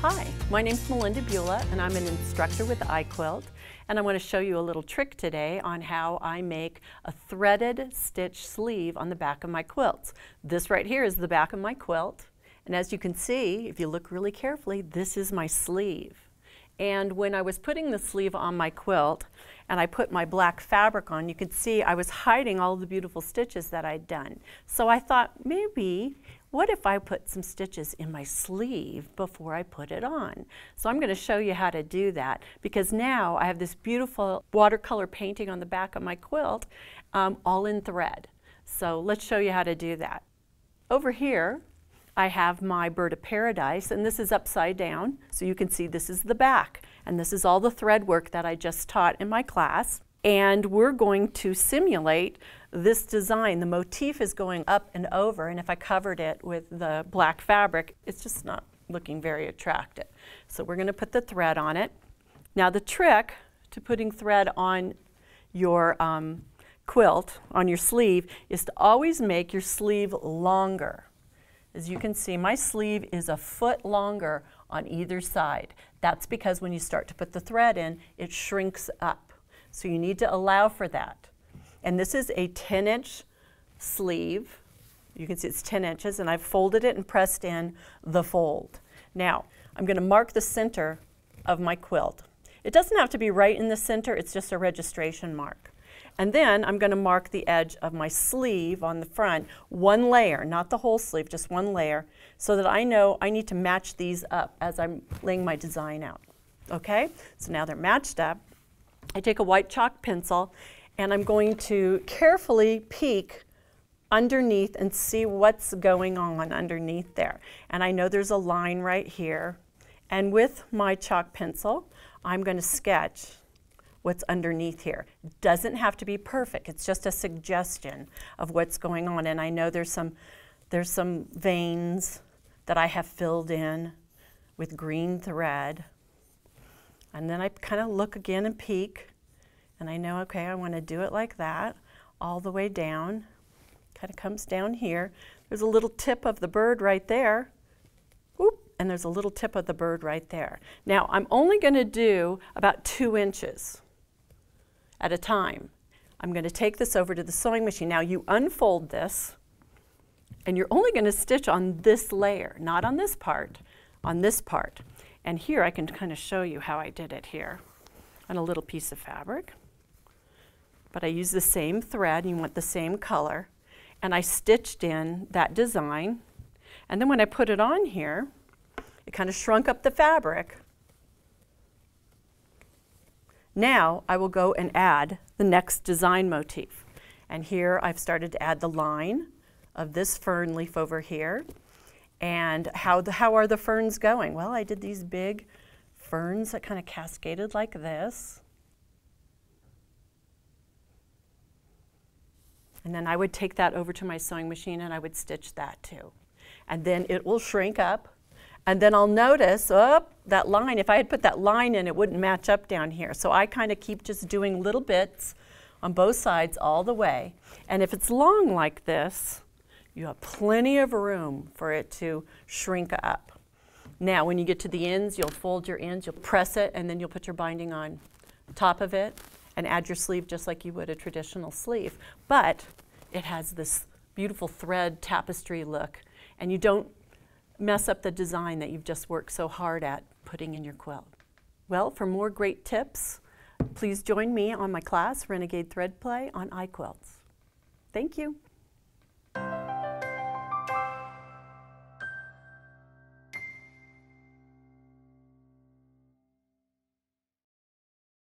Hi, my name's Melinda Bula and I'm an instructor with iQuilt, and I want to show you a little trick today on how I make a threaded stitch sleeve on the back of my quilts. This right here is the back of my quilt, and as you can see, if you look really carefully, this is my sleeve. And when I was putting the sleeve on my quilt and I put my black fabric on, you could see I was hiding all the beautiful stitches that I'd done. So I thought, maybe, what if I put some stitches in my sleeve before I put it on? So I'm going to show you how to do that, because now I have this beautiful watercolor painting on the back of my quilt, all in thread. So let's show you how to do that. Over here, I have my bird of paradise, and this is upside down, so you can see this is the back, and this is all the thread work that I just taught in my class. And we're going to simulate this design. The motif is going up and over, and if I covered it with the black fabric, it's just not looking very attractive. So we're going to put the thread on it. Now the trick to putting thread on your quilt, on your sleeve, is to always make your sleeve longer. As you can see, my sleeve is a foot longer on either side. That's because when you start to put the thread in, it shrinks up. So you need to allow for that. And this is a 10-inch sleeve. You can see it's 10 inches, and I've folded it and pressed in the fold. Now, I'm going to mark the center of my quilt. It doesn't have to be right in the center, it's just a registration mark. And then I'm going to mark the edge of my sleeve on the front, one layer, not the whole sleeve, just one layer, so that I know I need to match these up as I'm laying my design out. Okay? So now they're matched up. I take a white chalk pencil and I'm going to carefully peek underneath and see what's going on underneath there. And I know there's a line right here. And with my chalk pencil, I'm going to sketch what's underneath here. It doesn't have to be perfect. It's just a suggestion of what's going on. And I know there's some veins that I have filled in with green thread. And then I kind of look again and peek, and I know, okay, I want to do it like that, all the way down. Kind of comes down here. There's a little tip of the bird right there. Whoop, and there's a little tip of the bird right there. Now, I'm only going to do about 2 inches at a time. I'm going to take this over to the sewing machine. Now, you unfold this, and you're only going to stitch on this layer, not on this part, on this part. And here I can kind of show you how I did it here on a little piece of fabric. But I use the same thread, and you want the same color, and I stitched in that design. And then when I put it on here, it kind of shrunk up the fabric. Now I will go and add the next design motif. And here I've started to add the line of this fern leaf over here. And how are the ferns going? Well, I did these big ferns that kind of cascaded like this. And then I would take that over to my sewing machine and I would stitch that too. And then it will shrink up. And then I'll notice, oh, that line, if I had put that line in, it wouldn't match up down here. So I kind of keep just doing little bits on both sides all the way. And if it's long like this, you have plenty of room for it to shrink up. Now, when you get to the ends, you'll fold your ends, you'll press it, and then you'll put your binding on top of it and add your sleeve just like you would a traditional sleeve. But it has this beautiful thread tapestry look, and you don't mess up the design that you've just worked so hard at putting in your quilt. Well, for more great tips, please join me on my class, Renegade Thread Play, on iQuilts. Thank you.